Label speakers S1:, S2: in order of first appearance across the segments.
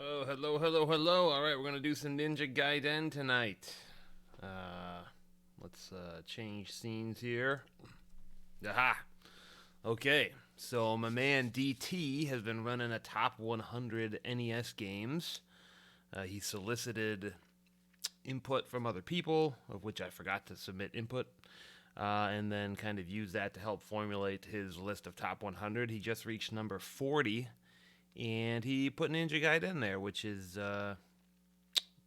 S1: Oh, hello, hello, hello. All right, we're going to do some Ninja Gaiden tonight. Let's change scenes here. Aha! Okay, so my man DT has been running a top 100 NES games. He solicited input from other people, of which I forgot to submit input, and then kind of used that to help formulate his list of top 100. He just reached number 40. And he put Ninja Gaiden in there, which is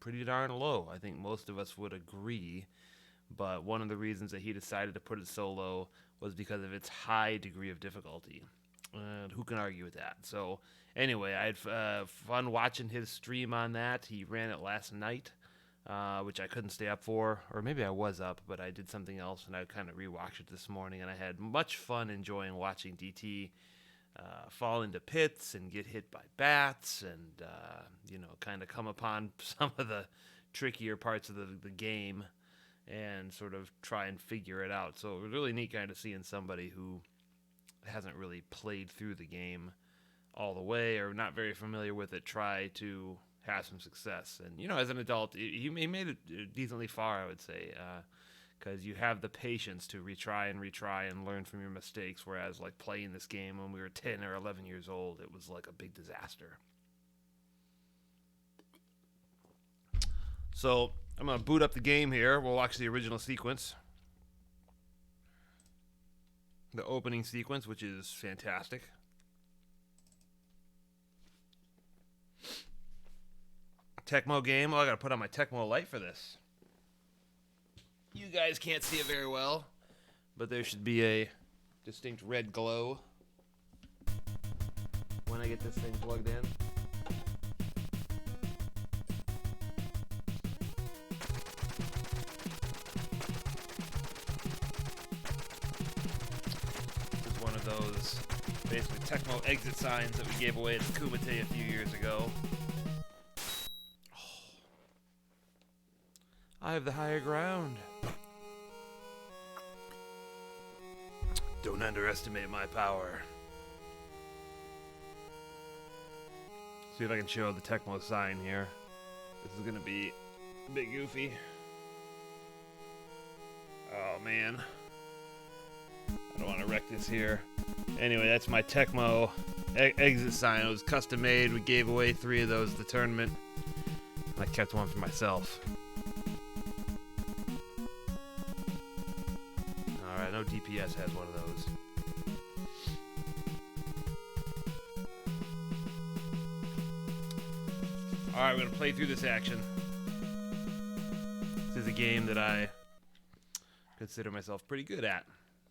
S1: pretty darn low. I think most of us would agree. But one of the reasons that he decided to put it so low was because of its high degree of difficulty. And who can argue with that? So, anyway, I had fun watching his stream on that. He ran it last night, which I couldn't stay up for. Or maybe I was up, but I did something else, and I kind of rewatched it this morning. And I had much fun enjoying watching DT fall into pits and get hit by bats and, kind of come upon some of the trickier parts of the game and sort of try and figure it out. So it was really neat kind of seeing somebody who hasn't really played through the game all the way or not very familiar with it try to have some success. And, as an adult, he made it decently far, I would say. Because you have the patience to retry and learn from your mistakes, whereas like playing this game when we were 10 or 11 years old, it was like a big disaster. So I'm going to boot up the game here. We'll watch the original sequence. The opening sequence, which is fantastic. Tecmo game. Oh, I got to put on my Tecmo light for this. You guys can't see it very well, but there should be a distinct red glow when I get this thing plugged in. This is one of those basically Tecmo exit signs that we gave away at Kumite a few years ago. I have the higher ground. Don't underestimate my power. See if I can show the Tecmo sign here. This is gonna be a bit goofy. Oh man. I don't want to wreck this here. Anyway, that's my Tecmo exit sign. It was custom made. We gave away 3 of those at the tournament. I kept one for myself. Alright, no DPS has one of those. Alright, we're going to play through this action. This is a game that I consider myself pretty good at.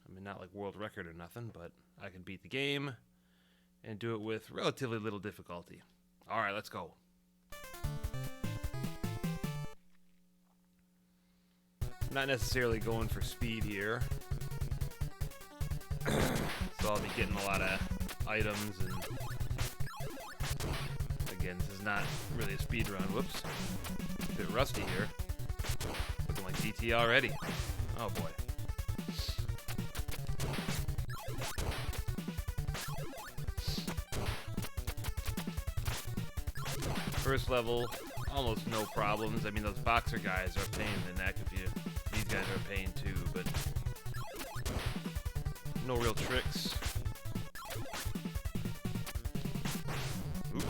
S1: I mean, not like world record or nothing, but I can beat the game and do it with relatively little difficulty. Alright, let's go. I'm not necessarily going for speed here. So I'll be getting a lot of items and again, this is not really a speed run. Whoops. A bit rusty here. Looking like DT already. Oh boy. First level, almost no problems. I mean, those boxer guys are a pain in the neck if you... These guys are a pain too, but... No real tricks. Oops.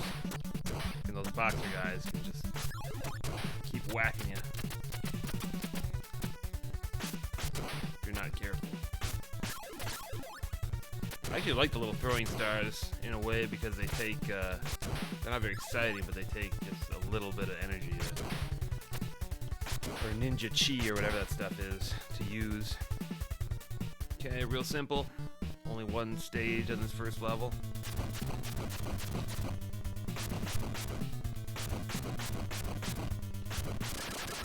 S1: And those boxer guys can just keep whacking you if you're not careful. I actually like the little throwing stars in a way because they take, they're not very exciting, but they take just a little bit of energy or ninja chi or whatever that stuff is to use. Okay, real simple. Only one stage on this first level.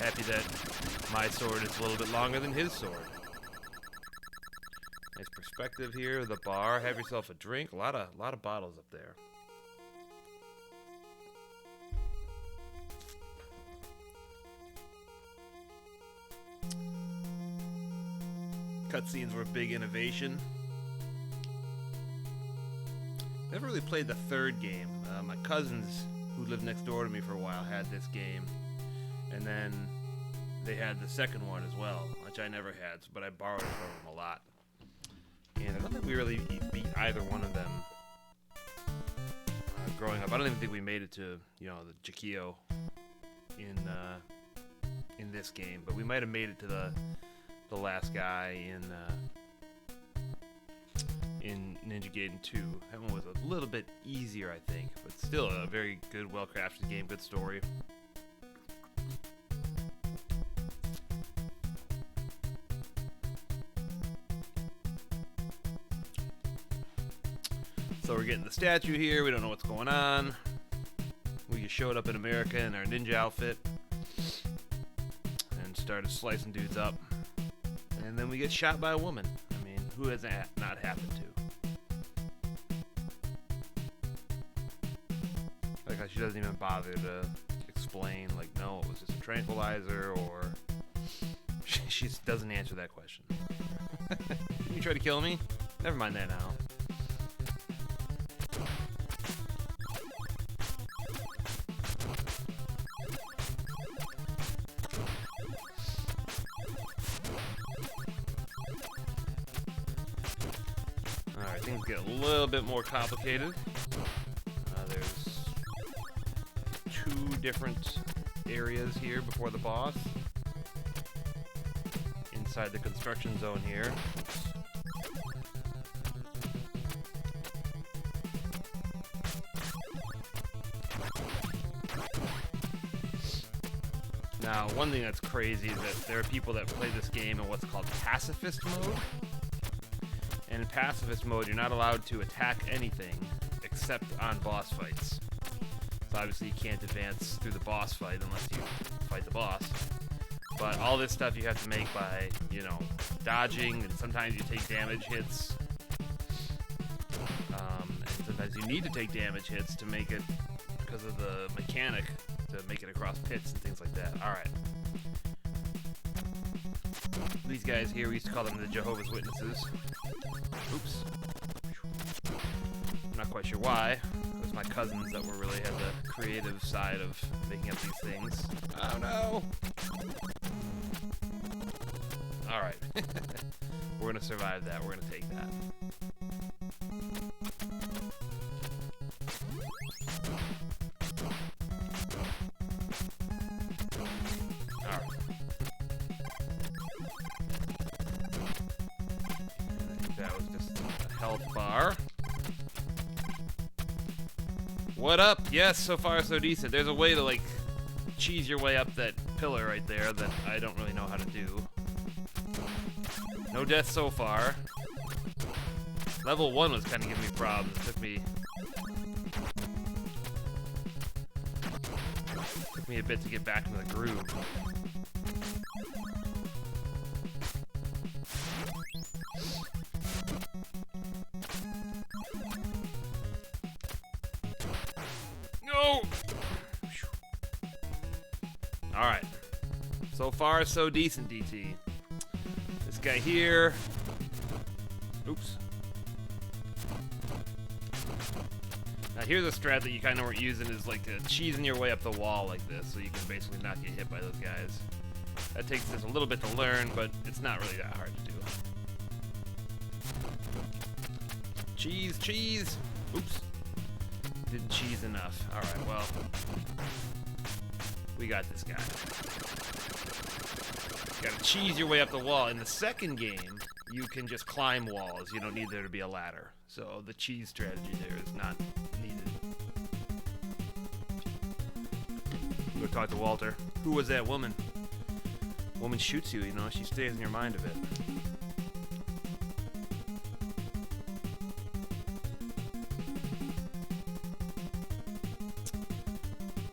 S1: Happy that my sword is a little bit longer than his sword. Nice perspective here. The bar. Have yourself a drink. A lot of bottles up there. Cutscenes were a big innovation. Never really played the third game. My cousins who lived next door to me for a while, had this game. And then they had the second one as well, which I never had, but I borrowed it from them a lot. And I don't think we really beat either one of them growing up. I don't even think we made it to, the Jakio in this game, but we might have made it to the last guy in Ninja Gaiden 2. That one was a little bit easier, I think, but still a very good, well-crafted game, good story. So we're getting the statue here. We don't know what's going on. We just showed up in America in our ninja outfit and started slicing dudes up. And then we get shot by a woman. I mean, who has that not happened to? Like how she doesn't even bother to explain, like, no, it was just a tranquilizer, or she just doesn't answer that question. Didn't you try to kill me? Never mind that now. Alright, things get a little bit more complicated. There's 2 different areas here before the boss. Inside the construction zone here. Now, one thing that's crazy is that there are people that play this game in what's called pacifist mode. And in pacifist mode, you're not allowed to attack anything except on boss fights. So obviously you can't advance through the boss fight unless you fight the boss. But all this stuff you have to make by, dodging, and sometimes you take damage hits. And sometimes you need to take damage hits to make it, because of the mechanic, to make it across pits and things like that. Alright. These guys here, we used to call them the Jehovah's Witnesses. Oops. I'm not quite sure why. It was my cousins that really had the creative side of making up these things. Oh no! Alright. We're gonna survive that. We're gonna take that. Alright. That was just a health bar. What up? Yes, so far so decent. There's a way to, cheese your way up that pillar right there that I don't really know how to do. No deaths so far. Level 1 was kind of giving me problems. It took me a bit to get back into the groove. No! Alright. So far, so decent, DT. This guy here. Oops. Now here's a strat that you kind of weren't using, is cheesing your way up the wall like this, so you can basically not get hit by those guys. That takes us a little bit to learn, but it's not really that hard to do. Cheese, cheese! Oops. Didn't cheese enough. Alright, well. We got this guy. You gotta cheese your way up the wall. In the second game, you can just climb walls. You don't need there to be a ladder. So the cheese strategy there is not needed. Go talk to Walter. Who was that woman? Woman shoots you, she stays in your mind a bit.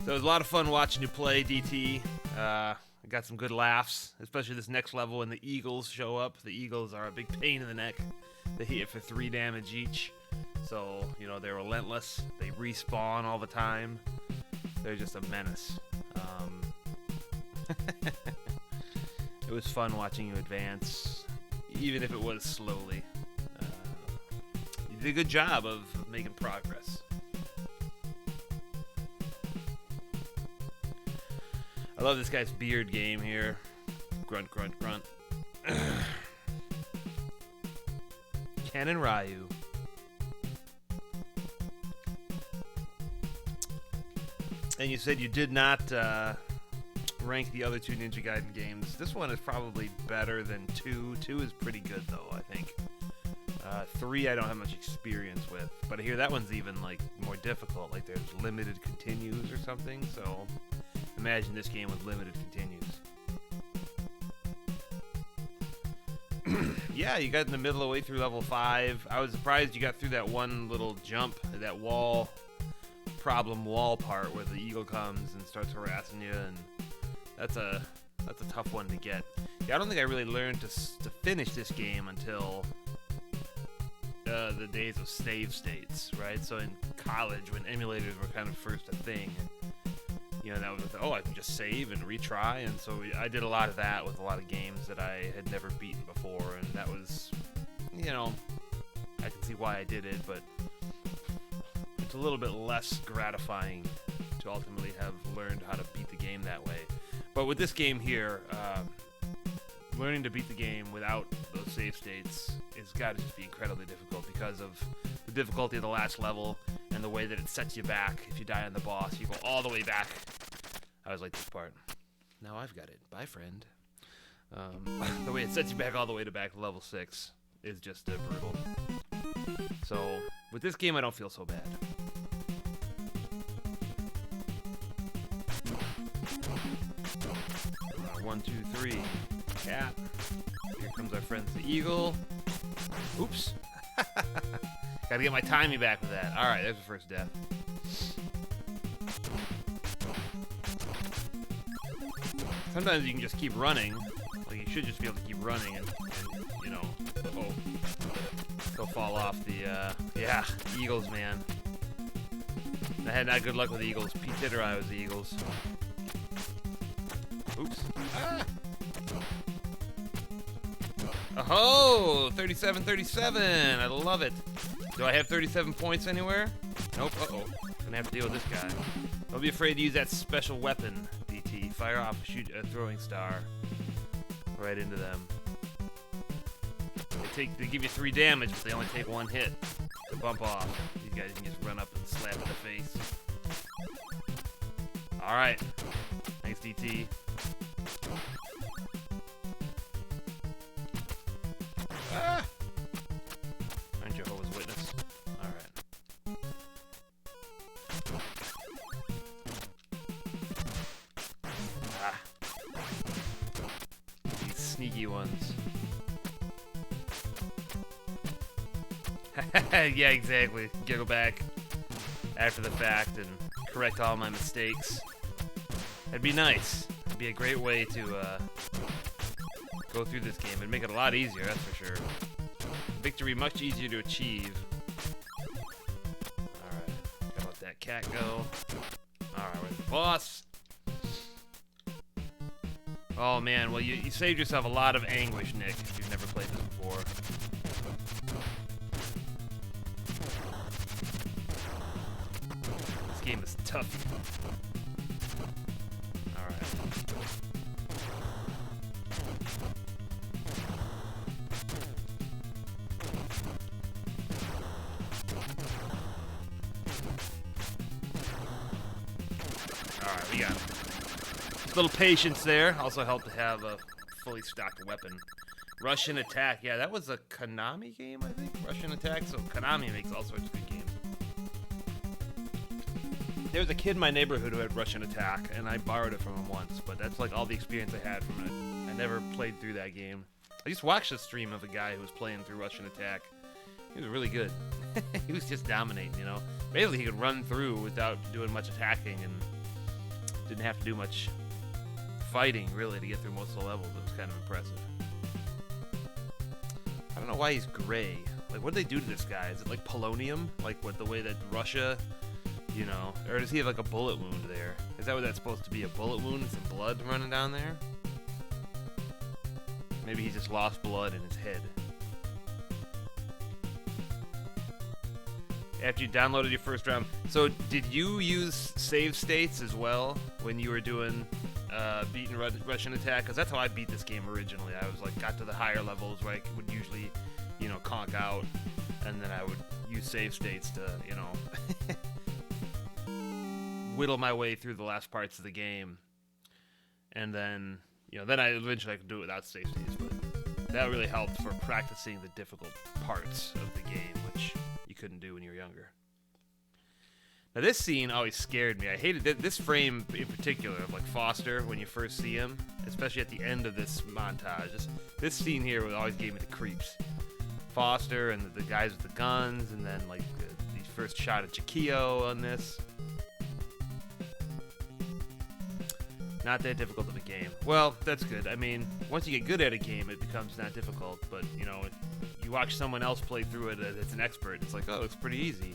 S1: So it was a lot of fun watching you play, DT. I got some good laughs, especially this next level when the eagles show up. The eagles are a big pain in the neck. They hit for 3 damage each. So, they're relentless. They respawn all the time. They're just a menace. It was fun watching you advance, even if it was slowly. You did a good job of making progress. love this guy's beard game here. Grunt, grunt, grunt. Ken and Ryu. And you said you did not rank the other two Ninja Gaiden games. This one is probably better than 2. 2 is pretty good, though, I think. 3 I don't have much experience with. But I hear that one's even, like, more difficult. Like, there's limited continues or something. So, imagine this game with limited continues. Yeah, you got in the middle of the way through level 5. I was surprised you got through that one little jump, that wall, problem wall part where the eagle comes and starts harassing you, and that's a tough one to get. Yeah, I don't think I really learned to finish this game until the days of save states, right? So in college, when emulators were kind of first a thing, you know, that was, oh, I can just save and retry, and so I did a lot of that with a lot of games that I had never beaten before, and that was, you know, I can see why I did it, but it's a little bit less gratifying to ultimately have learned how to beat the game that way. But with this game here, learning to beat the game without those save states has got to just be incredibly difficult because of the difficulty of the last level and the way that it sets you back. If you die on the boss, you go all the way back. I was like, this part. Now I've got it. Bye, friend. The way it sets you back all the way to level 6 is just brutal. So, with this game, I don't feel so bad. One, two, three. Cat. Here comes our friends, the eagle. Oops. Gotta get my timing back with that. Alright, there's the first death. Sometimes you can just keep running. Like, you should just be able to keep running and you know, they'll fall off the, yeah, Eagles, man. I had not good luck with the Eagles. Pete Titterai was the Eagles. Oops. Ah! Oh, 37-37. I love it. Do I have 37 points anywhere? Nope. Uh-oh. Gonna have to deal with this guy. Don't be afraid to use that special weapon, DT. Fire off, shoot a throwing star right into them. They give you 3 damage, but they only take 1 hit to bump off. These guys can just run up and slap in the face. Alright. Thanks, DT. Ah! I'm Jehovah's Witness. Alright. Ah. These sneaky ones. Yeah, exactly. Go back after the fact and correct all my mistakes. That'd be nice. It'd be a great way to go through this game. It'd make it a lot easier, that's for sure. Victory much easier to achieve. Alright, gotta let that cat go. Alright, where's the boss? Oh man, well you saved yourself a lot of anguish, Nick, if you've never played this before. This game is tough. Alright, we got it. A little patience there. Also helped to have a fully stocked weapon. Russian Attack. Yeah, that was a Konami game, I think. Russian Attack. So Konami makes all sorts of good games. There was a kid in my neighborhood who had Russian Attack, and I borrowed it from him once, but that's like all the experience I had from it. I never played through that game. I just watched a stream of a guy who was playing through Russian Attack. He was really good. He was just dominating, you know. Basically, he could run through without doing much attacking and didn't have to do much fighting, really, to get through most of the levels. It was kind of impressive. I don't know why he's gray. Like, what did they do to this guy? Is it like polonium? Like, what, the way that Russia, you know, or does he have like a bullet wound there? Is that what that's supposed to be, a bullet wound and some blood running down there? Maybe he just lost blood in his head. After you downloaded your first round. So, did you use save states as well when you were doing beating Russian attack, because that's how I beat this game originally. I was like, got to the higher levels where I would usually, you know, conk out, and then I would use save states to, you know, whittle my way through the last parts of the game. And then, you know, then I eventually could do it without save states, but that really helped for practicing the difficult parts of the game, which you couldn't do when you were younger. Now this scene always scared me. I hated this frame in particular of like Foster when you first see him, especially at the end of this montage. This scene here always gave me the creeps. Foster and the guys with the guns, and then like the first shot of Chiquillo on this. Not that difficult of a game. Well, that's good. I mean, once you get good at a game, it becomes not difficult. But, you know, you watch someone else play through it as an expert, it's like, oh, it's pretty easy.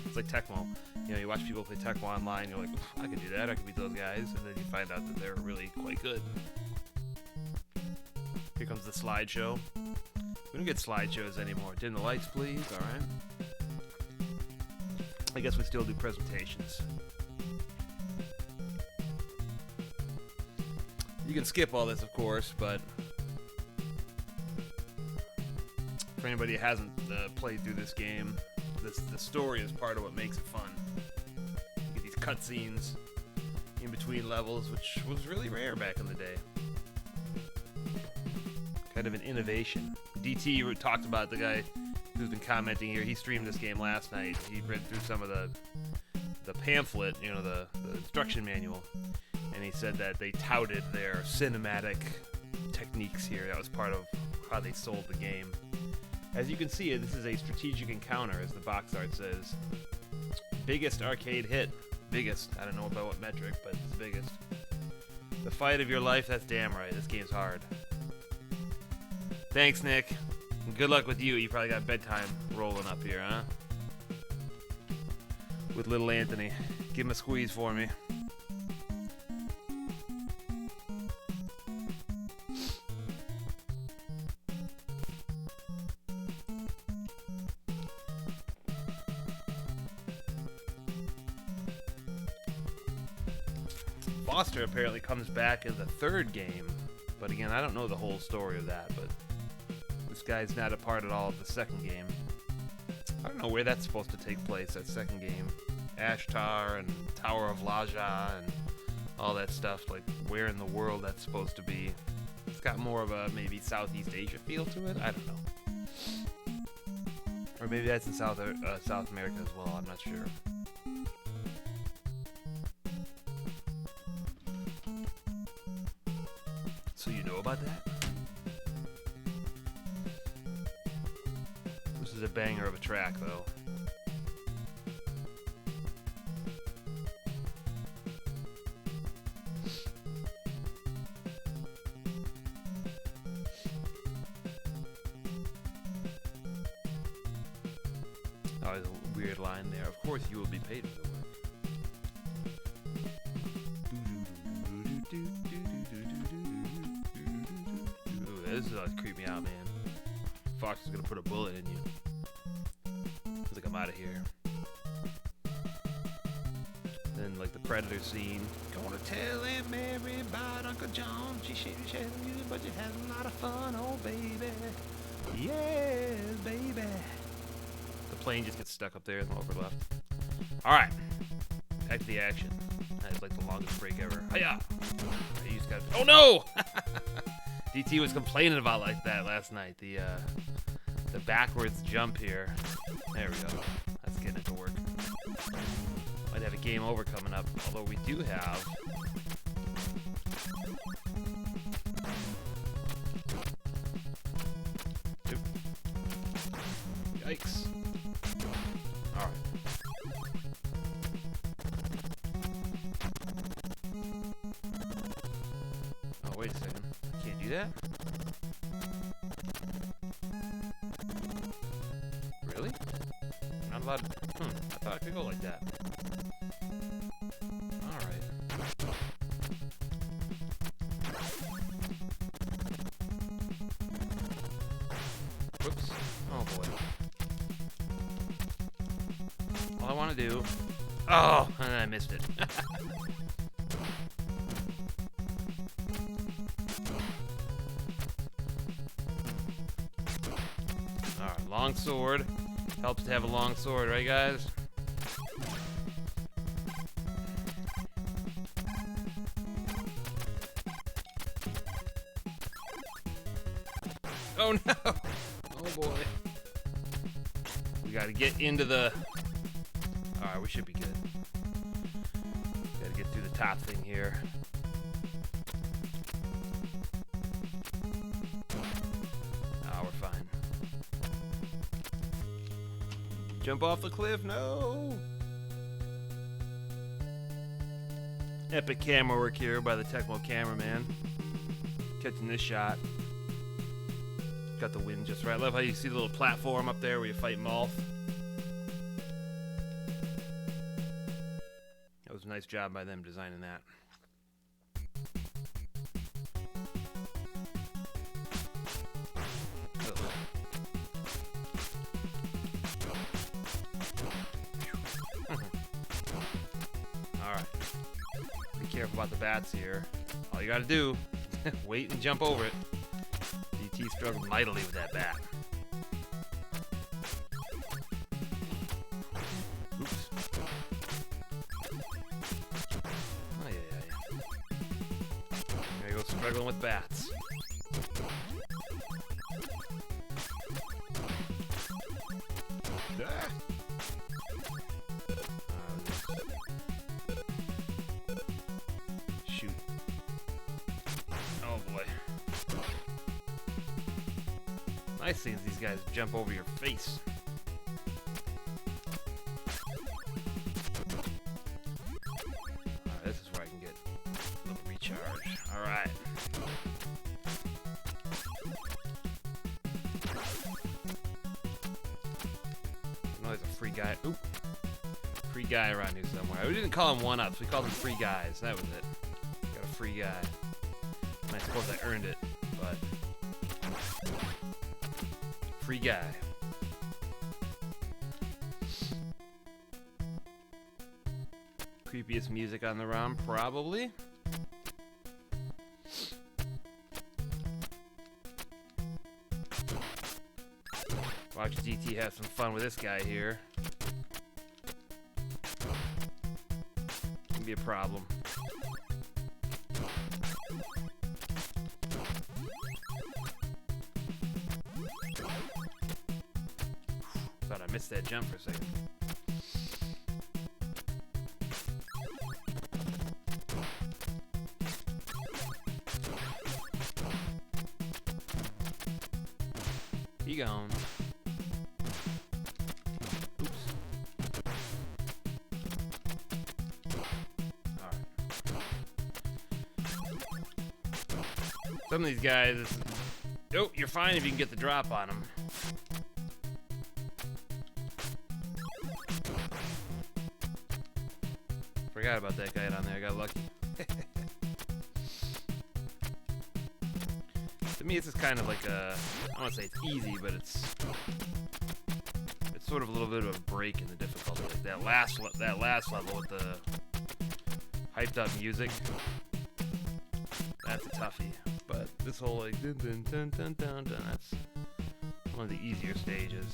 S1: It's like Tecmo. You know, you watch people play Tecmo online, you're like, I can do that, I can beat those guys. And then you find out that they're really quite good. Here comes the slideshow. We don't get slideshows anymore. Dim the lights, please. All right. I guess we still do presentations. You can skip all this, of course, but for anybody who hasn't played through this game, the story is part of what makes it fun. You get these cutscenes in between levels, which was really rare back in the day. Kind of an innovation. DT talked about the guy who's been commenting here. He streamed this game last night. He read through some of the pamphlet, you know, the instruction manual. And he said that they touted their cinematic techniques here. That was part of how they sold the game. As you can see, this is a strategic encounter, as the box art says. Biggest arcade hit. Biggest. I don't know about what metric, but it's the biggest. The fight of your life, that's damn right. This game's hard. Thanks, Nick. And good luck with you. You probably got bedtime rolling up here, huh? With little Anthony. Give him a squeeze for me. Foster apparently comes back in the third game, but again, I don't know the whole story of that, but this guy's not a part at all of the second game. I don't know where that's supposed to take place, that second game. Ashtar and Tower of Laja and all that stuff, like where in the world that's supposed to be. It's got more of a maybe Southeast Asia feel to it, I don't know. Or maybe that's in South America as well, I'm not sure. So you know about that? This is a banger of a track, though. Oh, there's a weird line there. Of course you will be paid for the work. This is always creep me out, man. Fox is gonna put a bullet in you. He's like, I'm out of here. Then, like, the Predator scene. Gonna tell Aunt Mary about Uncle John. She shared you, but you had a lot of fun, oh baby. Yes, baby. The plane just gets stuck up there in the upper left. Alright. Back to the action. That's like the longest break ever. Hiya! You just got. Oh no! DT was complaining about like that last night. The backwards jump here. There we go. That's getting it to work. Might have a game over coming up, although we do have. Yikes. Alright. Oh, wait a second. I can't do that? Really? Not allowed to... I thought I could go like that. Alright. Whoops. Oh boy. All I want to do... Oh! And I missed it. Alright, long sword. Helps to have a long sword, right guys? Oh no! Oh boy. We gotta get into the... Alright, we should be good. Gotta get through the top thing here. Oh, we're fine. Jump off the cliff, no! Epic camera work here by the Tecmo cameraman. Catching this shot. Got the wind just right. I love how you see the little platform up there where you fight Molth. That was a nice job by them designing that. Alright. Be careful about the bats here. All you gotta do, wait and jump over it. DT struggled mightily with that bat. Oops. Oh, yeah. There you go, struggling with bats. Ah. Shoot. Oh boy. Nice seeing these guys jump over your face. Alright, this is where I can get a little recharge. Alright. I know there's a free guy. Oop. Free guy around here somewhere. We didn't call him one-ups, we called him free guys. That was it. Got a free guy. And I suppose I earned it, but... Free guy. Creepiest music on the ROM, probably. Watch DT have some fun with this guy here. Can be a problem. Thought I missed that jump for a second. Be gone. Oops. Alright. Some of these guys... Oh, you're fine if you can get the drop on them. Forgot about that guy down there. I got lucky. To me, this is kind of like a... I don't want to say it's easy, but it's sort of a little bit of a break in the difficulty. Like that last level with the hyped up music. That's a toughie. But this whole like dun dun dun dun dun dun, that's one of the easier stages.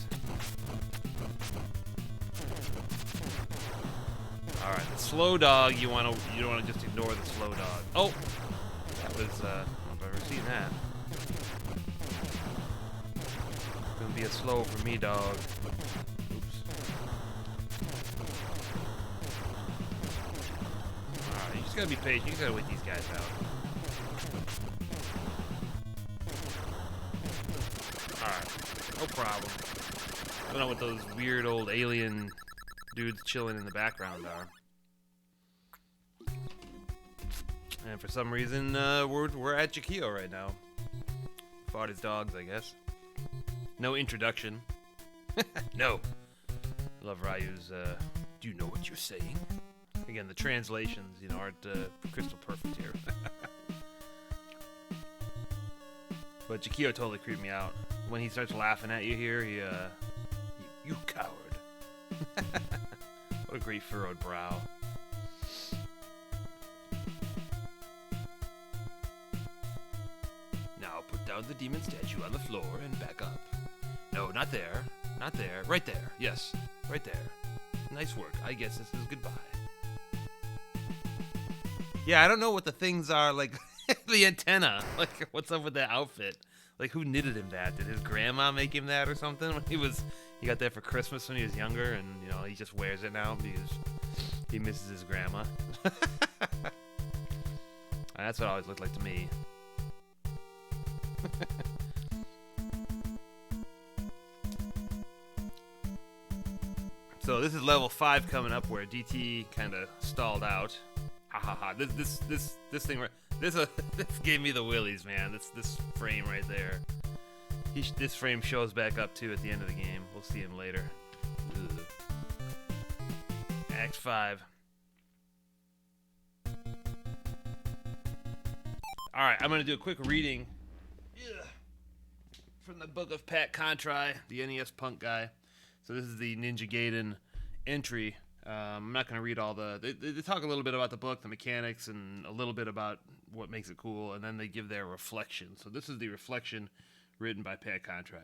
S1: All right, the slow dog. You don't want to just ignore the slow dog. Oh, that was I don't know if I've ever seen that. It's gonna be a slow for me, dog. Oops. All right, you just gotta be patient. You just gotta wait these guys out. All right, no problem. I don't know what those weird old alien dudes chilling in the background are. And for some reason, we're at Jakio right now. Fought his dogs, I guess. No introduction. No. Love Ryu's, do you know what you're saying? Again, the translations, you know, aren't crystal perfect here. But Jakio totally creeped me out. When he starts laughing at you here, he, you coward. What a great furrowed brow. Now put down the demon statue on the floor and back up. No, not there. Not there. Right there. Yes. Right there. Nice work. I guess this is goodbye. Yeah, I don't know what the things are, like, the antenna. Like, what's up with that outfit? Like, who knitted him that? Did his grandma make him that or something? When he got that for Christmas when he was younger, and, you know, he just wears it now because he misses his grandma. That's what it always looked like to me. So this is level 5 coming up where DT kind of stalled out. Ha ha ha. This thing right this gave me the willies, man. This frame right there. This frame shows back up too at the end of the game. We'll see him later. Ugh. Act 5. All right, I'm gonna do a quick reading from the book of Pat Contri, the NES punk guy. So this is the Ninja Gaiden entry. I'm not going to read all the... They talk a little bit about the book, the mechanics, and a little bit about what makes it cool, and then they give their reflection. So this is the reflection written by Pat Contri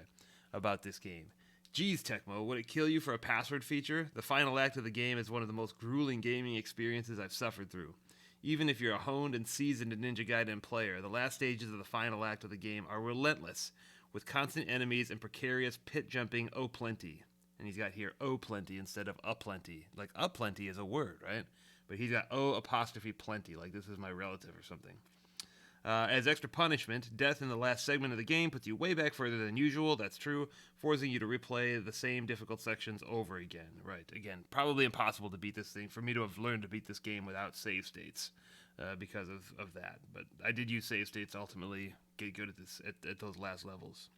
S1: about this game. Geez, Tecmo, would it kill you for a password feature? The final act of the game is one of the most grueling gaming experiences I've suffered through. Even if you're a honed and seasoned Ninja Gaiden player, the last stages of the final act of the game are relentless, with constant enemies and precarious pit-jumping plenty. And he's got here plenty instead of plenty. Like plenty is a word, right? But he's got apostrophe plenty, like this is my relative or something. As extra punishment, death in the last segment of the game puts you way back further than usual, that's true, forcing you to replay the same difficult sections over again. Right, again, probably impossible to beat this thing, for me to have learned to beat this game without save states because of that. But I did use save states to ultimately get good at this at those last levels.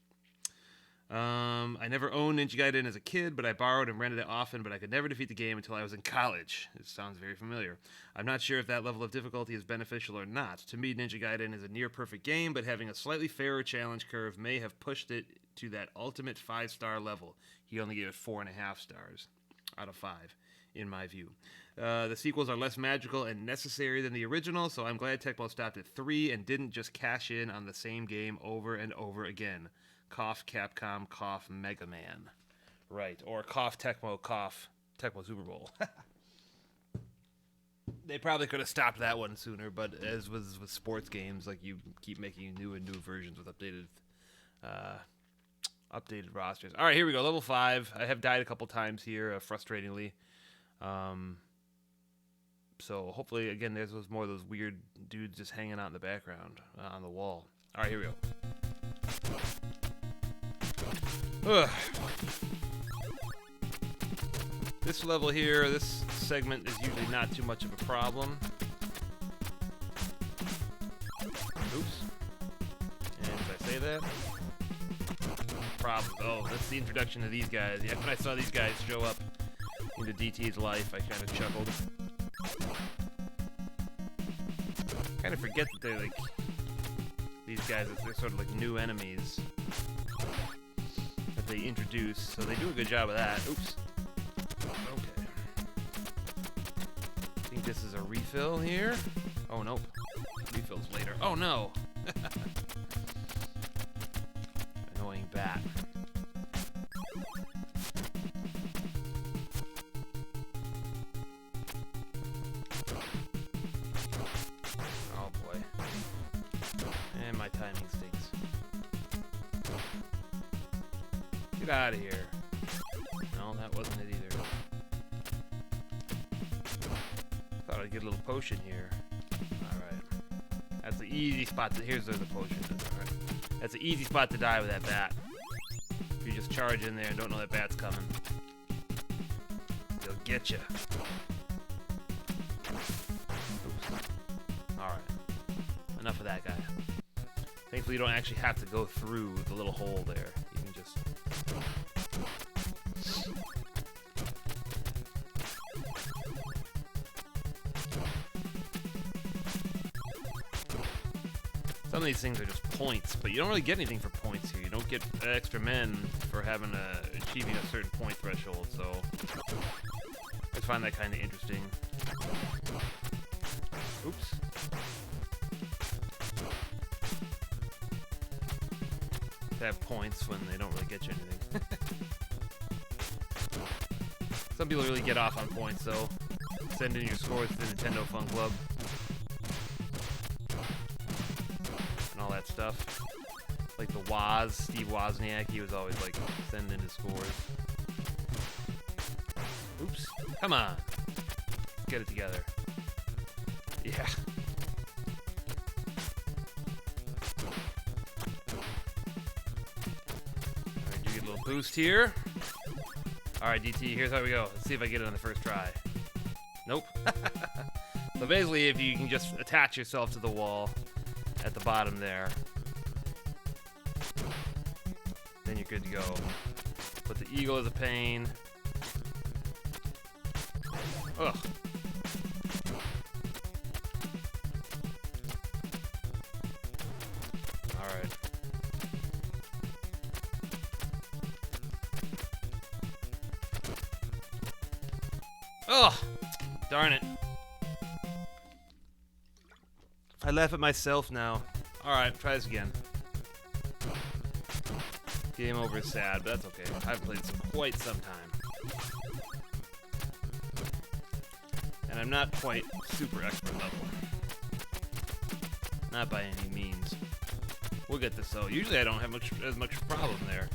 S1: I never owned Ninja Gaiden as a kid, but I borrowed and rented it often, but I could never defeat the game until I was in college. It sounds very familiar. I'm not sure if that level of difficulty is beneficial or not. To me, Ninja Gaiden is a near-perfect game, but having a slightly fairer challenge curve may have pushed it to that ultimate 5-star level. He only gave it 4.5 stars out of 5, in my view. The sequels are less magical and necessary than the original, so I'm glad Tecmo stopped at 3 and didn't just cash in on the same game over and over again. Cough Capcom, cough Mega Man. Right, or cough Tecmo Super Bowl. They probably could have stopped that one sooner, but as was with sports games, like you keep making new and new versions with updated rosters. All right, here we go, level 5. I have died a couple times here, frustratingly. So hopefully, again, there's more of those weird dudes just hanging out in the background on the wall. All right, here we go. Ugh. This level here, this segment is usually not too much of a problem. Oops. And did I say that? Problem. Oh, that's the introduction to these guys. Yeah, when I saw these guys show up into DT's life, I kind of chuckled. Kind of forget that they're like these guys. They're sort of like new enemies that they introduce, so they do a good job of that. Oops. Okay. I think this is a refill here. Oh nope. Refills later. Oh no. Annoying bat. Oh boy. And my timing stinks. Get out of here. No, that wasn't it either. Thought I'd get a little potion here. Alright. That's the easy spot to... Here's where the potion is. Alright. That's the easy spot to die with that bat. If you just charge in there and don't know that bat's coming, they'll get you. Oops. Alright. Enough of that guy. Thankfully, you don't actually have to go through the little hole there. You can just... Some of these things are just points, but you don't really get anything for points here. You don't get extra men for achieving a certain point threshold, so I find that kind of interesting. Oops. to have points when they don't really get you anything. Some people really get off on points, though. Send in your scores to the Nintendo Fun Club. And all that stuff. Like the Woz, Steve Wozniak, he was always like sending in his scores. Oops. Come on. Let's get it together. Yeah. Alright, you get a little boost here. Alright, DT, here's how we go. Let's see if I get it on the first try. Nope. So basically, if you can just attach yourself to the wall at the bottom there, then you're good to go. But the eagle is a pain. Ugh. Alright. Ugh! Darn it. I laugh at myself now. Alright, try this again. Game over is sad, but that's okay. I've played this for quite some time. And I'm not quite super expert level. Not by any means. We'll get this though. Usually I don't have as much problem there.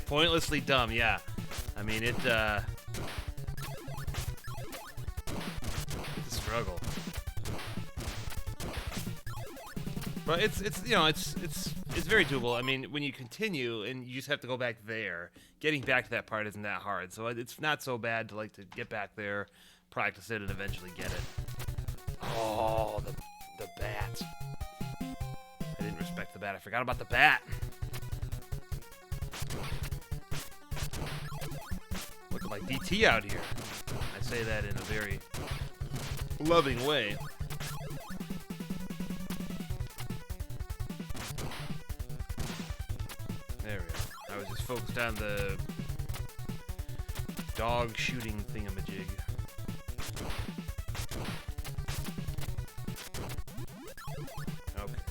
S1: Pointlessly dumb, yeah. I mean, it's a struggle. But it's you know, it's very doable. I mean, when you continue and you just have to go back there, getting back to that part isn't that hard. So it's not so bad to like to get back there, practice it, and eventually get it. Oh, the bat. I didn't respect the bat. I forgot about the bat. Looking like DT out here. I say that in a very loving way. There we go. I was just focused on the dog shooting thingamajig. Okay.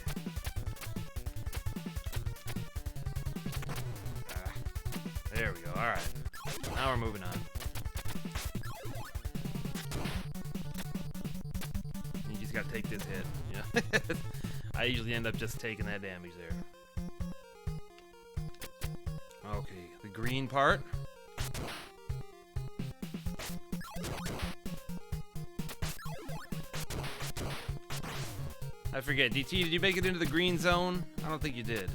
S1: There we go. All right. Now we're moving on. You just gotta take this hit. Yeah. I usually end up just taking that damage there. Okay, the green part. I forget. DT, did you make it into the green zone? I don't think you did.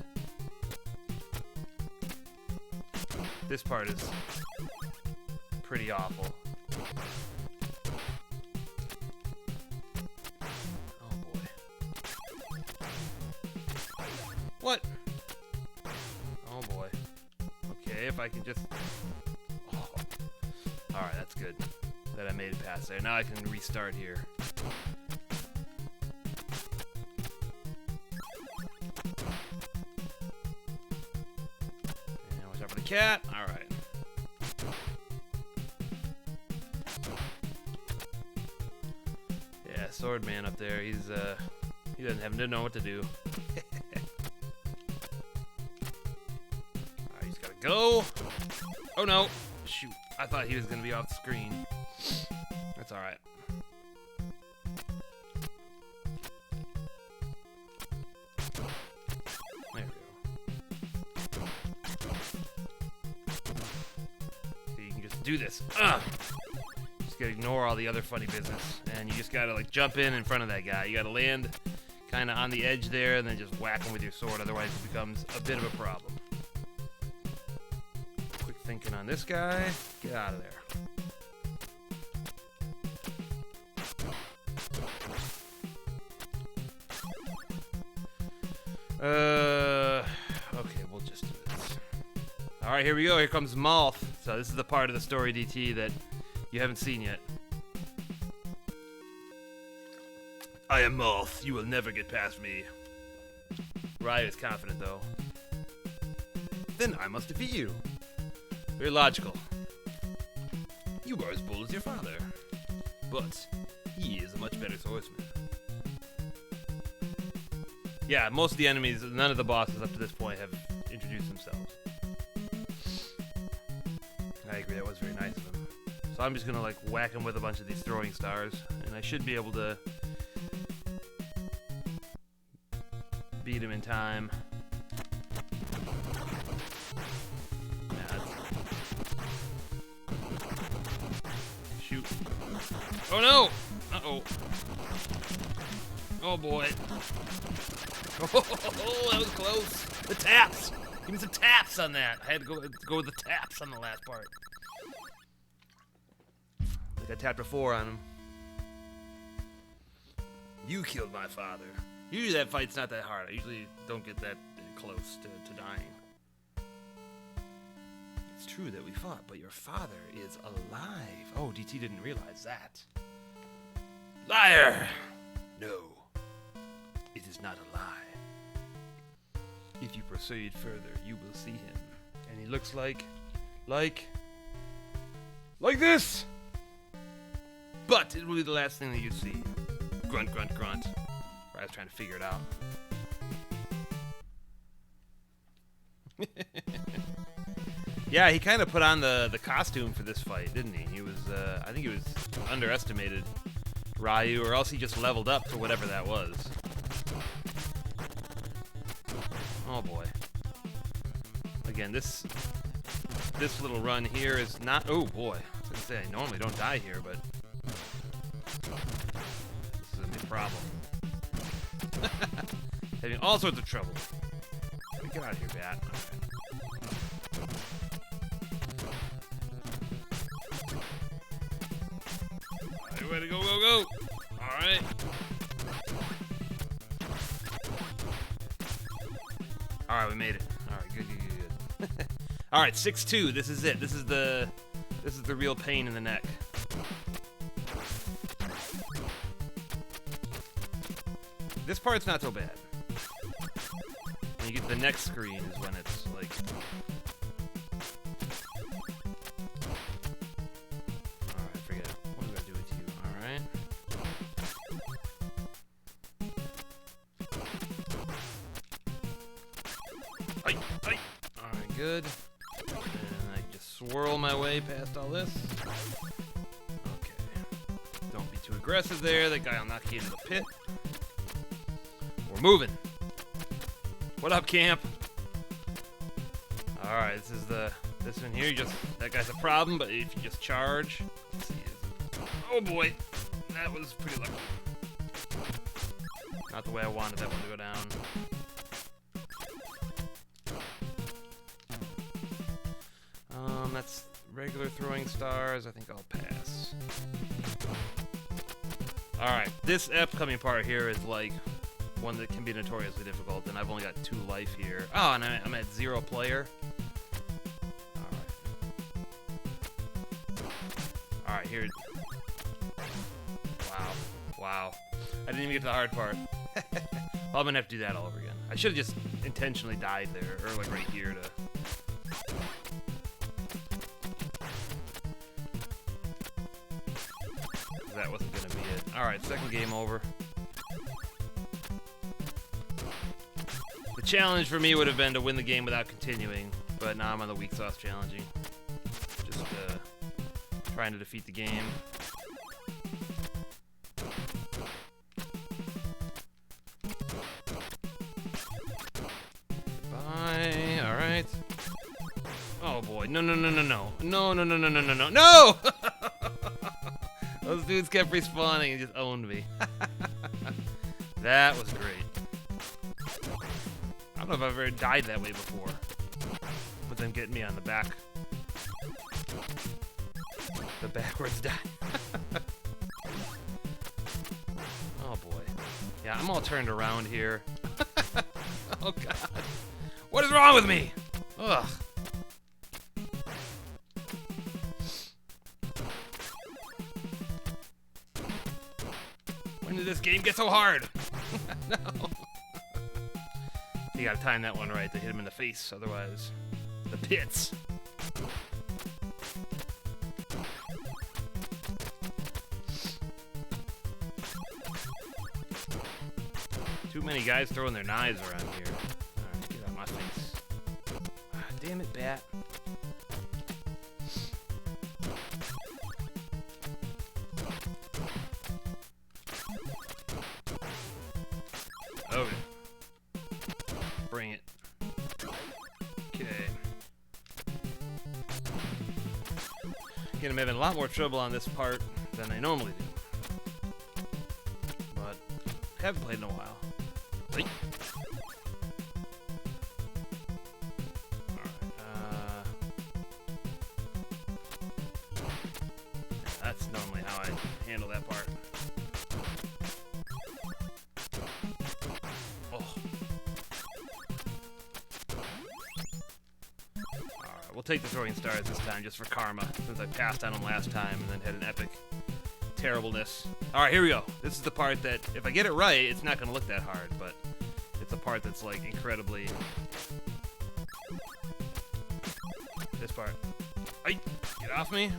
S1: This part is pretty awful. Oh boy. What? Oh boy. Okay, if I can just... Oh. Alright, that's good. That I made it past there. Now I can restart here. And watch out for the cat. Alright. Yeah, sword man up there. He's he doesn't know what to do. Alright, he's gotta go. Oh no! Shoot, I thought he was gonna be off the screen. That's alright. There we go. So you can just do this. Just gotta ignore all the other funny business, and you just gotta like jump in front of that guy. You gotta land kind of on the edge there, and then just whack him with your sword. Otherwise, it becomes a bit of a problem. Quick thinking on this guy. Get out of there. Okay, we'll just do this. Alright, here we go. Here comes Malth. So this is the part of the story, DT, that you haven't seen yet. I am Malth. You will never get past me. Ryu is confident, though. Then I must defeat you. Very logical. You are as bold as your father. but he is a much better swordsman. Yeah, most of the enemies, none of the bosses up to this point have introduced themselves. I agree, that was very nice of him. So I'm just gonna like whack him with a bunch of these throwing stars, and I should be able to beat him in time. Shoot. Oh no! Uh-oh. Oh boy. Oh, that was close. The taps! Give me some taps on that. I had to go with the taps on the last part. Like I tapped before on him. You killed my father. Usually that fight's not that hard. I usually don't get that close to dying. It's true that we fought, but your father is alive. Oh, DT didn't realize that. Liar! No, it is not a lie. If you proceed further, you will see him. And he looks like this! But it will be the last thing that you see. Grunt, grunt, grunt. I was trying to figure it out. Yeah, he kind of put on the costume for this fight, didn't he? He was, I think he was underestimated Ryu, or else he just leveled up to whatever that was. Oh boy. Again, this little run here is not... Oh boy. I was gonna say, I normally don't die here, but... This is a big problem. Having all sorts of trouble. Get out of here, bat. Alright, ready to go, go, go! Alright. Alright, we made it. Alright, good, good, good, good. Alright, 6-2. This is it. This is the real pain in the neck. This part's not so bad. When you get to the next screen is when it's like... Alright, forget it. What do I do with you? Alright. Alright, good. And I can just swirl my way past all this. Okay. Don't be too aggressive there. That guy will knock you into the pit. We're moving. What up, camp? Alright, this one here, that guy's a problem, but if you just charge... Let's see, oh boy! That was pretty lucky. Not the way I wanted that one to go down. That's regular throwing stars. I think I'll pass. Alright, this upcoming part here is like one that can be notoriously difficult, and I've only got 2 life here. Oh, and I'm at 0 player. Alright, here. Wow. Wow. I didn't even get to the hard part. Well, I'm gonna have to do that all over again. I should have just intentionally died there, or like right here to... That wasn't gonna be it. Alright, second game over. The challenge for me would have been to win the game without continuing, but now I'm on the weak sauce challenging. Just trying to defeat the game. Bye. Alright. Oh boy. No, no, no, no, no. No, no, no, no, no, no, no. No! Those dudes kept respawning and just owned me. That was great. I don't know if I've ever died that way before. With them getting me on the back. The backwards die. Oh boy. Yeah, I'm all turned around here. Oh god. What is wrong with me? Ugh. When did this game get so hard? No. You gotta time that one right to hit him in the face, otherwise, the pits. Too many guys throwing their knives around here. Alright, get out of my face. Ah, damn it, bat. Okay. Bring it. Okay. Again, I'm having a lot more trouble on this part than I normally do. But haven't played in a while. Right. Alright, that's normally how I handle that part. We'll take the throwing stars this time just for karma, since I passed on them last time and then had an epic terribleness. Alright, here we go. This is the part that, if I get it right, it's not going to look that hard, but it's a part that's, like, incredibly... This part. Ay, get off me.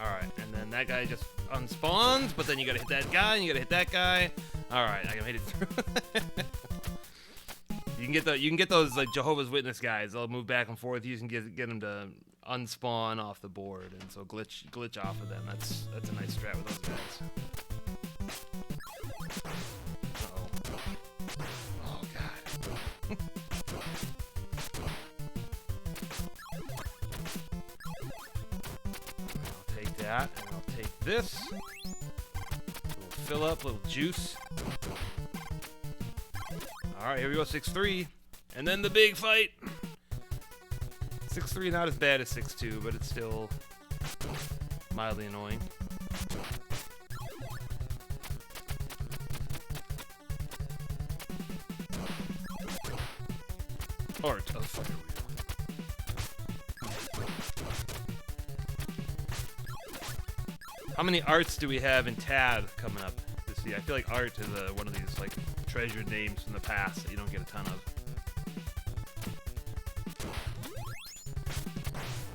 S1: Alright, and then that guy just unspawns, but then you gotta hit that guy, and you gotta hit that guy. Alright, I made it through. You can get those like Jehovah's Witness guys. They'll move back and forth. You can get them to unspawn off the board, and so glitch off of them. That's a nice strat with those guys. Uh-oh. Oh god. I'll take that, and I'll take this. Little fill up, little juice. Alright, here we go, 6-3. And then the big fight. 6-3 not as bad as 6-2, but it's still mildly annoying. Art of Fire Wheel. How many arts do we have in Tad coming up this year? I feel like art is one of these like treasured names from the past that you don't get a ton of.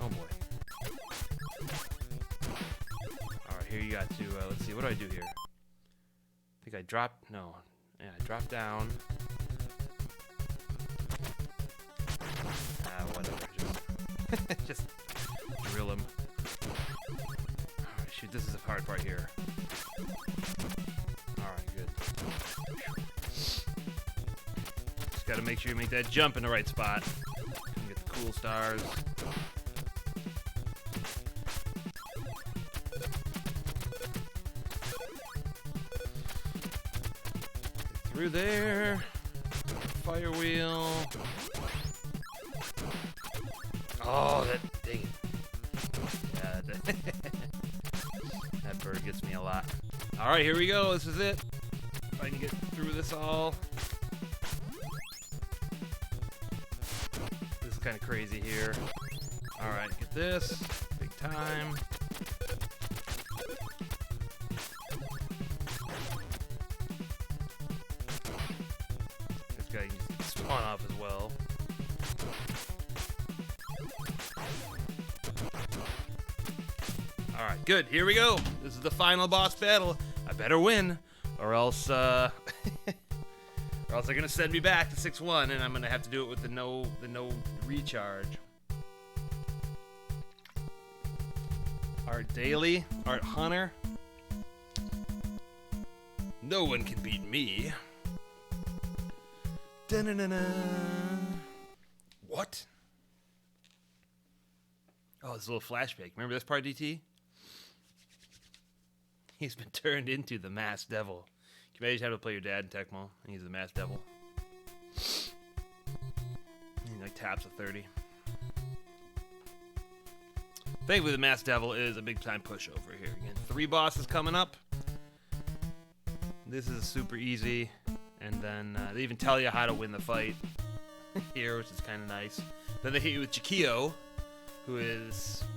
S1: Oh boy. Alright, here you got to, let's see, what do I do here? I think I dropped, no. Yeah, I dropped down. Whatever, just drill him. Alright, shoot, this is the hard part here. Alright, good. Just gotta make sure you make that jump in the right spot. And get the cool stars. Get through there. Fire wheel. Oh, that dang it. Yeah, that bird gets me a lot. Alright, here we go. This is it. If I can get through this all. This is kind of crazy here. Alright, get this. Big time. This guy can spawn off as well. Alright, good. Here we go. This is the final boss battle. I better win, or else or else they're gonna send me back to 6-1, and I'm gonna have to do it with the no recharge. Art Daily, Art Hunter. No one can beat me. Da-na-na-na. What? Oh, this little flashback. Remember this part, DT? He's been turned into the Masked Devil. Can you imagine having to play your dad in Tecmo? And he's the Masked Devil. He like taps a 30. Thankfully, the Masked Devil is a big time pushover here. Again, 3 bosses coming up. This is super easy. And then they even tell you how to win the fight here, which is kind of nice. Then they hit you with Chikio, who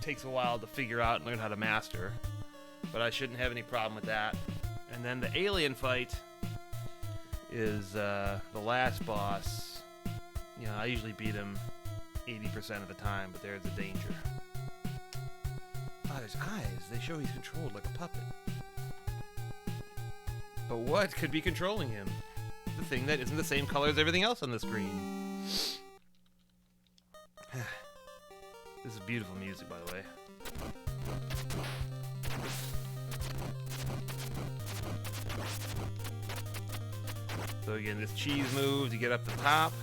S1: takes a while to figure out and learn how to master. But I shouldn't have any problem with that. And then the alien fight is the last boss. You know, I usually beat him 80% of the time, but there's a danger. Oh, his eyes. They show he's controlled like a puppet. But what could be controlling him? the thing that isn't the same color as everything else on the screen. This is beautiful music, by the way. So again, this cheese move to get up the top.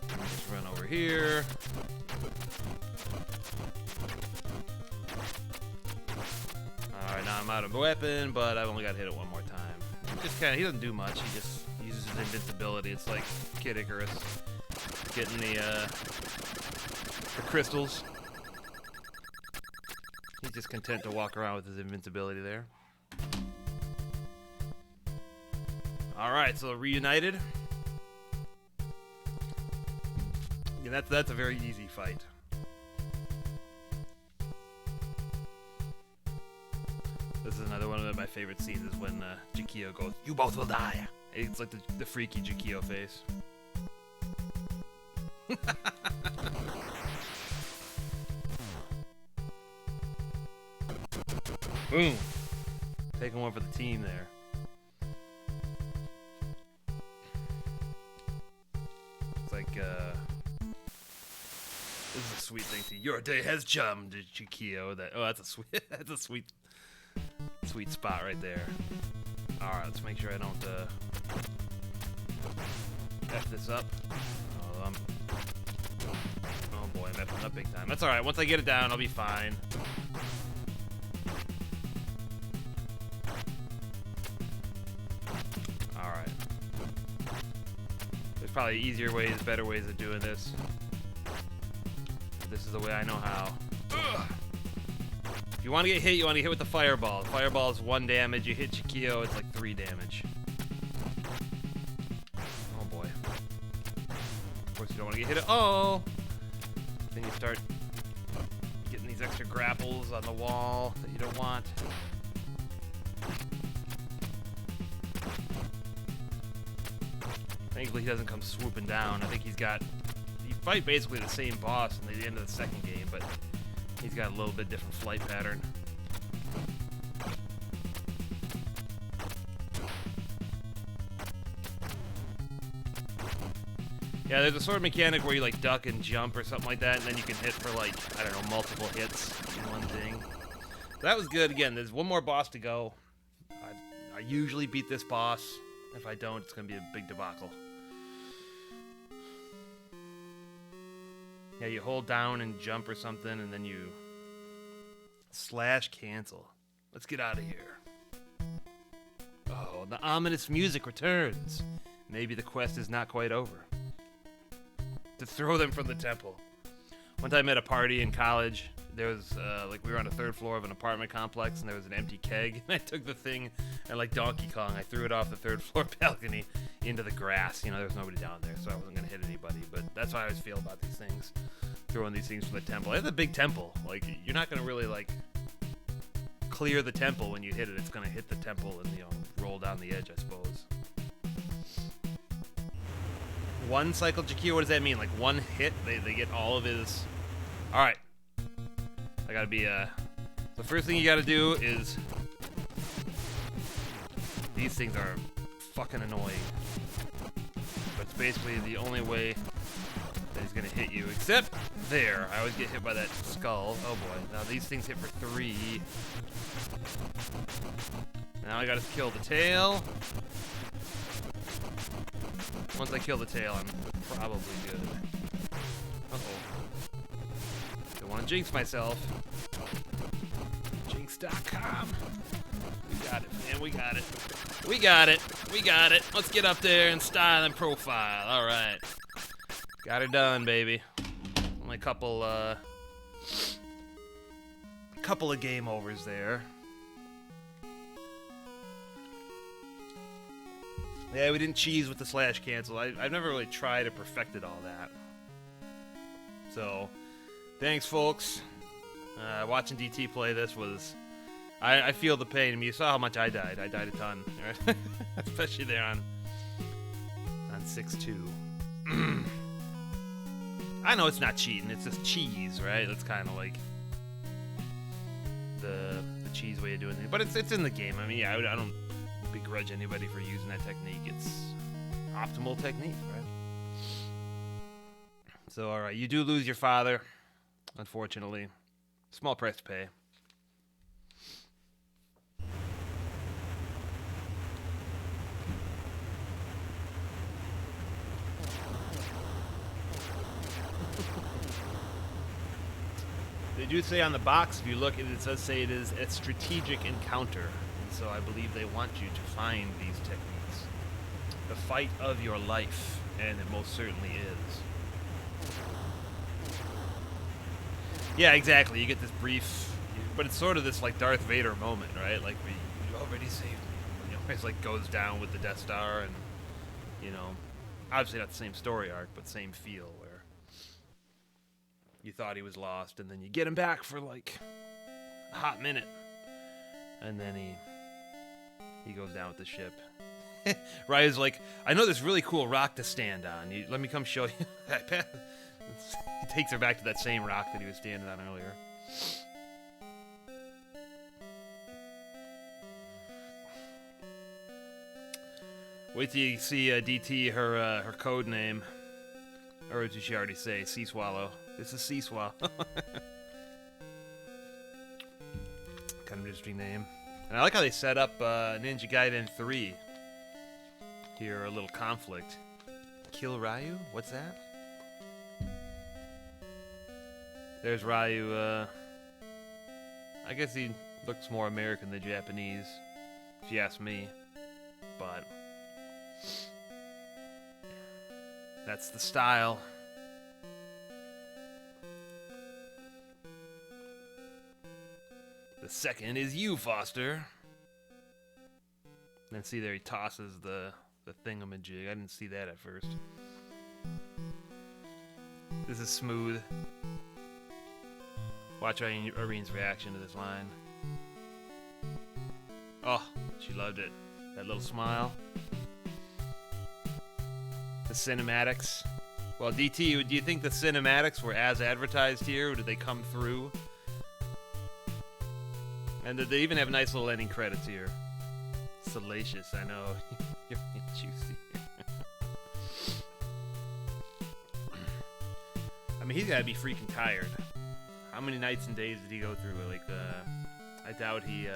S1: Just run over here. Alright, now I'm out of weapon, but I've only got to hit it one more time. Just kinda, he doesn't do much, he just uses his invincibility. It's like Kid Icarus getting the crystals. He's just content to walk around with his invincibility there. Alright, so reunited. Yeah, that's a very easy fight. This is another one of my favorite scenes is when Jakio goes, "You both will die." It's like the freaky Jakio face. Boom. Taking one for the team there. It's like, this is a sweet thing to your day has come, Jakio. That's a sweet, sweet spot right there. All right, let's make sure I don't F this up. Oh boy, I'm effing up big time. That's all right. Once I get it down, I'll be fine. All right. There's probably easier ways, better ways of doing this. This is the way I know how. Ugh. If you want to get hit, you want to get hit with the fireball. The fireball is 1 damage. You hit Jakio, it's like 3 damage. Oh boy. Of course, you don't want to get hit. Oh! Then you start getting these extra grapples on the wall that you don't want. Thankfully, he doesn't come swooping down. I think he's got... You fight basically the same boss in the end of the second game, but he's got a little bit different flight pattern. Yeah, there's a sort of mechanic where you like duck and jump or something like that, and then you can hit for like, I don't know, multiple hits in one thing. That was good. Again, there's one more boss to go. I usually beat this boss. If I don't, it's going to be a big debacle. Yeah, you hold down and jump or something, and then you slash cancel. Let's get out of here. Oh, the ominous music returns. Maybe the quest is not quite over. To throw them from the temple. One time at a party in college, there was, like, we were on the 3rd floor of an apartment complex, and there was an empty keg, and I took the thing, and like Donkey Kong, I threw it off the 3rd floor balcony into the grass. You know, there was nobody down there, so I wasn't going to hit anybody, but that's how I always feel about these things. Throwing these things from the temple. It's a big temple. Like, you're not going to really, like, clear the temple when you hit it. It's going to hit the temple and, you know, roll down the edge, I suppose. One cycle Jakio, what does that mean? Like, one hit, they get all of his... Alright. I gotta be, the first thing you gotta do is... These things are fucking annoying. But it's basically the only way that he's gonna hit you. Except there. I always get hit by that skull. Oh boy. Now these things hit for 3. Now I gotta kill the tail. Once I kill the tail, I'm probably good. Uh-oh. Don't want to jinx myself. Jinx.com. We got it, man. We got it. We got it. We got it. Let's get up there and style and profile. All right. Got her done, baby. Only a couple of game overs there. Yeah, we didn't cheese with the slash cancel. I've never really tried to perfected all that. So, thanks, folks. Watching DT play this was... I feel the pain. I mean, you saw how much I died. I died a ton. Right? Especially there on 6-2. I know it's not cheating. It's just cheese, right? That's kind of like the cheese way of doing things. But it's in the game. I mean, yeah, I don't begrudge anybody for using that technique. It's optimal technique, right? So, all right, you do lose your father, unfortunately. Small price to pay. They do say on the box, if you look, it does say it is a strategic encounter. And so I believe they want you to find these techniques. The fight of your life, and it most certainly is. Yeah, exactly. You get this brief, but it's sort of this like Darth Vader moment, right? Like, you already saved me. You know, it's like goes down with the Death Star, and you know, obviously not the same story arc, but same feel where you thought he was lost, and then you get him back for like a hot minute, and then he goes down with the ship. Ryu's like, I know this really cool rock to stand on. Let me come show you. He takes her back to that same rock that he was standing on earlier. Wait till you see DT her code name, or did she already say Sea Swallow? This is Sea Swallow. Kind of interesting name. And I like how they set up Ninja Gaiden 3. Here, a little conflict. Kill Ryu? What's that? There's Ryu. I guess he looks more American than Japanese, if you ask me. But that's the style. The second is you, Foster. And see there, he tosses the thingamajig. I didn't see that at first. This is smooth. Watch Irene's reaction to this line. Oh, she loved it. That little smile. The cinematics. Well, DT, do you think the cinematics were as advertised here, or did they come through? And they even have nice little ending credits here. Salacious, I know. You're juicy. I mean, he's got to be freaking tired. How many nights and days did he go through? Like, I doubt he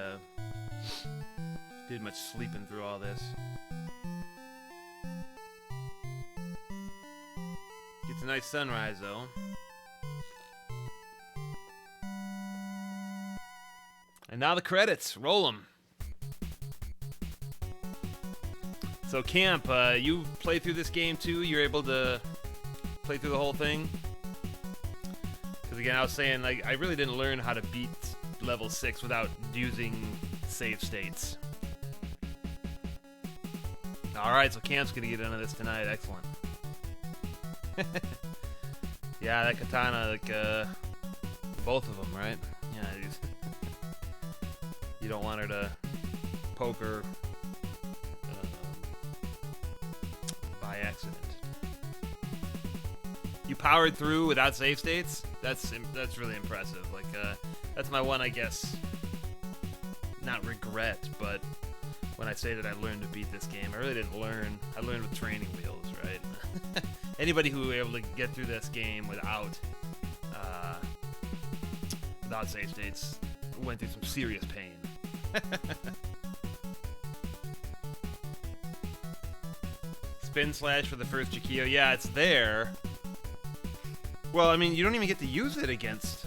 S1: did much sleeping through all this. Gets a nice sunrise, though. And now the credits. Roll them. So, Camp, you play through this game, too? You're able to play through the whole thing? Because, again, I was saying, like, I really didn't learn how to beat level 6 without using save states. Alright, so Camp's going to get into this tonight. Excellent. Yeah, that katana, like, both of them, right? Yeah, you don't want her to poke her by accident. You powered through without save states? That's really impressive. Like, that's my one, I guess, not regret, but when I say that I learned to beat this game, I really didn't learn. I learned with training wheels, right? Anybody who was able to get through this game without save states went through some serious pain. Spin slash for the first Chikio. Yeah, it's there. Well, I mean, you don't even get to use it against...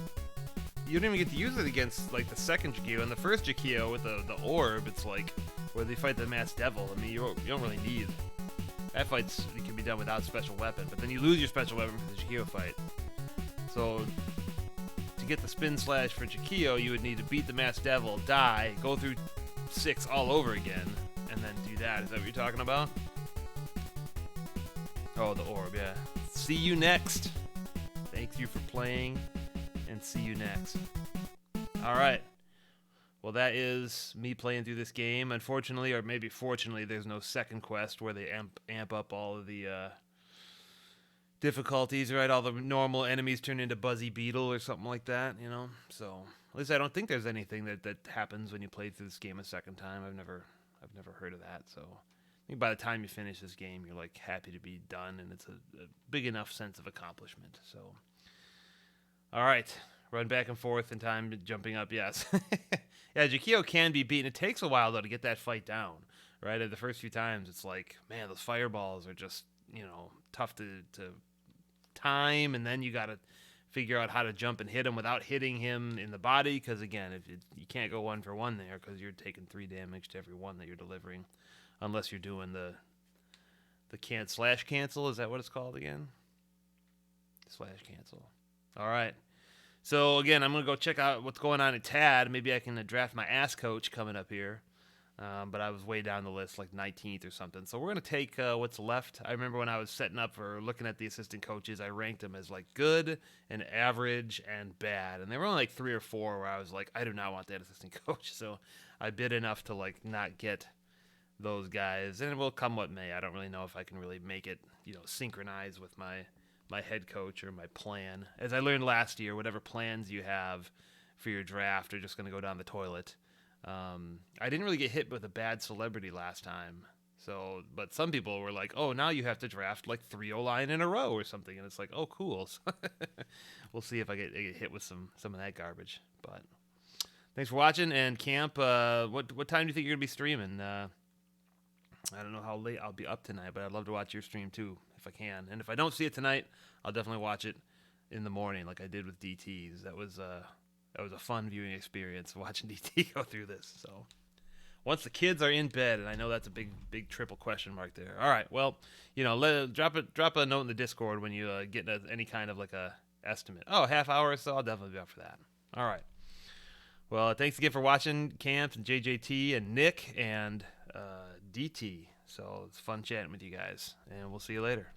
S1: You don't even get to use it against, like, the second Chikio. And the first Chikio with the orb, it's like, where they fight the Masked Devil. I mean, you don't really need... That fight can be done without special weapon. But then you lose your special weapon for the Chikio fight. So, to get the spin slash for Chikio, you would need to beat the Masked Devil, die, go through 6 all over again, and then do that. Is that what you're talking about? Oh, the orb, yeah. See you next. Thank you for playing, and see you next. Alright. Well, that is me playing through this game. Unfortunately, or maybe fortunately, there's no second quest where they amp up all of the difficulties, right? All the normal enemies turn into Buzzy Beetle or something like that, you know? So, at least I don't think there's anything that happens when you play through this game a second time. I've never heard of that. So I think by the time you finish this game, you're like happy to be done, and it's a big enough sense of accomplishment. So, all right, run back and forth in time, jumping up. Yes, yeah, Jakio can be beaten. It takes a while though to get that fight down. Right, at the first few times, it's like, man, those fireballs are just tough to time, and then you got to figure out how to jump and hit him without hitting him in the body, because again, if you can't go 1-for-1 there, because you're taking 3 damage to every one that you're delivering, unless you're doing the cancel. Is that what it's called again? Slash cancel. All right. So again, I'm gonna go check out what's going on at Tad. Maybe I can draft my ass coach coming up here. But I was way down the list, like 19th or something. So we're going to take what's left. I remember when I was setting up for looking at the assistant coaches, I ranked them as like good and average and bad. And there were only like 3 or 4 where I was like, I do not want that assistant coach. So I bid enough to like not get those guys. And it will come what may. I don't really know if I can really make it, synchronize with my head coach or my plan. As I learned last year, whatever plans you have for your draft are just going to go down the toilet. I didn't really get hit with a bad celebrity last time. So, but some people were like, oh, now you have to draft like 3 O-line in a row or something. And it's like, oh, cool. So we'll see if I get hit with some of that garbage. But thanks for watching. And Camp, what time do you think you're going to be streaming? I don't know how late I'll be up tonight, but I'd love to watch your stream too, if I can. And if I don't see it tonight, I'll definitely watch it in the morning like I did with DTs. That was a fun viewing experience watching DT go through this. So once the kids are in bed, and I know that's a big triple question mark there. All right, well, drop a note in the Discord when you get any kind of like a estimate. Oh, half hour or so, I'll definitely be up for that. All right. Well, thanks again for watching, Camp and JJT and Nick and DT. So it's fun chatting with you guys, and we'll see you later.